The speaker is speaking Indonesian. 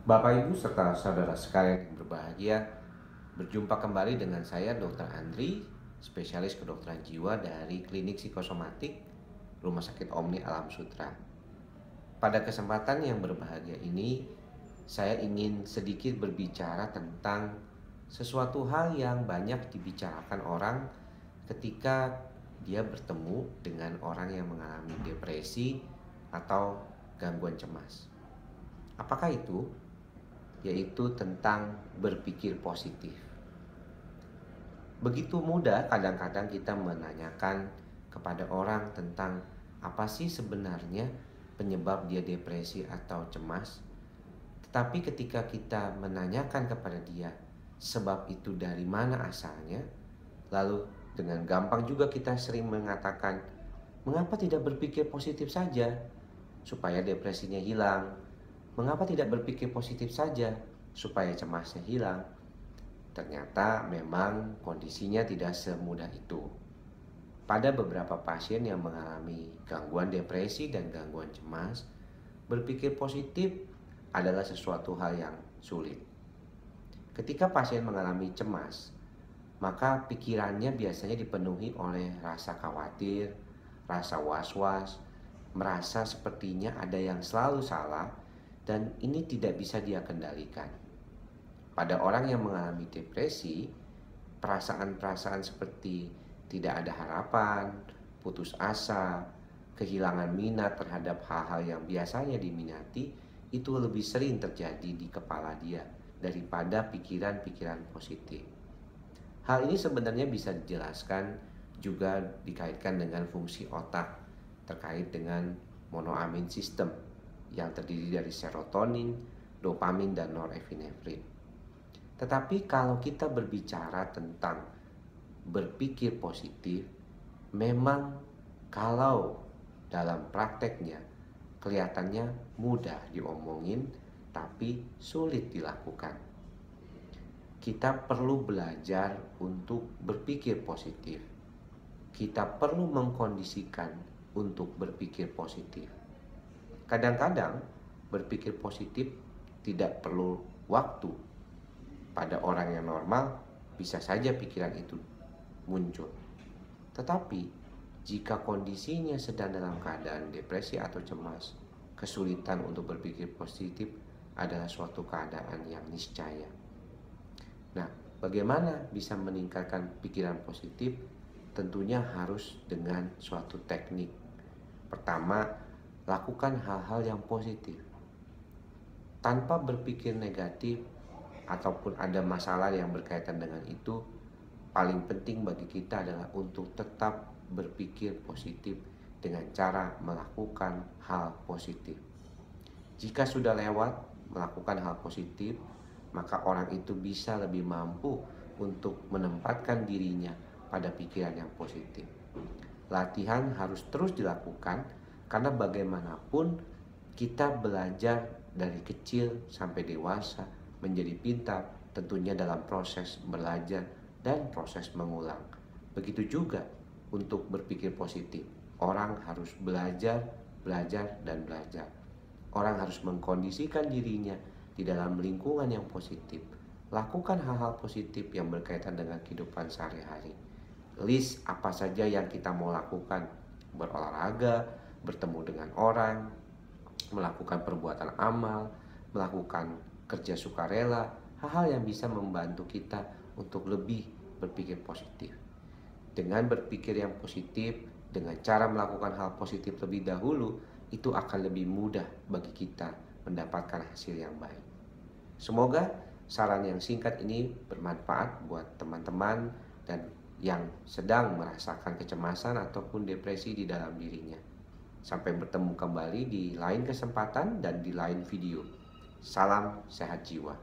Bapak, Ibu, serta saudara sekalian yang berbahagia, berjumpa kembali dengan saya Dr. Andri, spesialis kedokteran jiwa dari Klinik Psikosomatik Rumah Sakit Omni Alam Sutra. Pada kesempatan yang berbahagia ini, saya ingin sedikit berbicara tentang sesuatu hal yang banyak dibicarakan orang ketika dia bertemu dengan orang yang mengalami depresi atau gangguan cemas. Apakah itu? Yaitu tentang berpikir positif. Begitu mudah kadang-kadang kita menanyakan kepada orang tentang apa sih sebenarnya penyebab dia depresi atau cemas. Tetapi ketika kita menanyakan kepada dia sebab itu dari mana asalnya, lalu dengan gampang juga kita sering mengatakan, mengapa tidak berpikir positif saja supaya depresinya hilang? Mengapa tidak berpikir positif saja supaya cemasnya hilang? Ternyata memang kondisinya tidak semudah itu. Pada beberapa pasien yang mengalami gangguan depresi dan gangguan cemas, berpikir positif adalah sesuatu hal yang sulit. Ketika pasien mengalami cemas, maka pikirannya biasanya dipenuhi oleh rasa khawatir, rasa was-was, merasa sepertinya ada yang selalu salah, dan ini tidak bisa dia kendalikan. Pada orang yang mengalami depresi, perasaan-perasaan seperti tidak ada harapan, putus asa, kehilangan minat terhadap hal-hal yang biasanya diminati, itu lebih sering terjadi di kepala dia daripada pikiran-pikiran positif. Hal ini sebenarnya bisa dijelaskan juga dikaitkan dengan fungsi otak terkait dengan monoamin system yang terdiri dari serotonin, dopamin, dan norepinefrin. Tetapi kalau kita berbicara tentang berpikir positif, memang kalau dalam prakteknya kelihatannya mudah diomongin, tapi sulit dilakukan. Kita perlu belajar untuk berpikir positif. Kita perlu mengkondisikan untuk berpikir positif. Kadang-kadang berpikir positif tidak perlu waktu. Pada orang yang normal bisa saja pikiran itu muncul. Tetapi jika kondisinya sedang dalam keadaan depresi atau cemas, kesulitan untuk berpikir positif adalah suatu keadaan yang niscaya. Nah, bagaimana bisa meningkatkan pikiran positif? Tentunya harus dengan suatu teknik. Pertama, lakukan hal-hal yang positif. Tanpa berpikir negatif ataupun ada masalah yang berkaitan dengan itu, paling penting bagi kita adalah untuk tetap berpikir positif dengan cara melakukan hal positif. Jika sudah lewat melakukan hal positif, maka orang itu bisa lebih mampu untuk menempatkan dirinya pada pikiran yang positif. Latihan harus terus dilakukan karena bagaimanapun kita belajar dari kecil sampai dewasa menjadi pintar tentunya dalam proses belajar dan proses mengulang. Begitu juga untuk berpikir positif. Orang harus belajar, dan belajar. Orang harus mengkondisikan dirinya di dalam lingkungan yang positif. Lakukan hal-hal positif yang berkaitan dengan kehidupan sehari-hari. List apa saja yang kita mau lakukan. Berolahraga, bertemu dengan orang, melakukan perbuatan amal, melakukan kerja sukarela, hal-hal yang bisa membantu kita untuk lebih berpikir positif. Dengan berpikir yang positif, dengan cara melakukan hal positif lebih dahulu, itu akan lebih mudah bagi kita mendapatkan hasil yang baik. Semoga saran yang singkat ini bermanfaat buat teman-teman dan yang sedang merasakan kecemasan ataupun depresi di dalam dirinya. Sampai bertemu kembali di lain kesempatan dan di lain video. Salam sehat jiwa.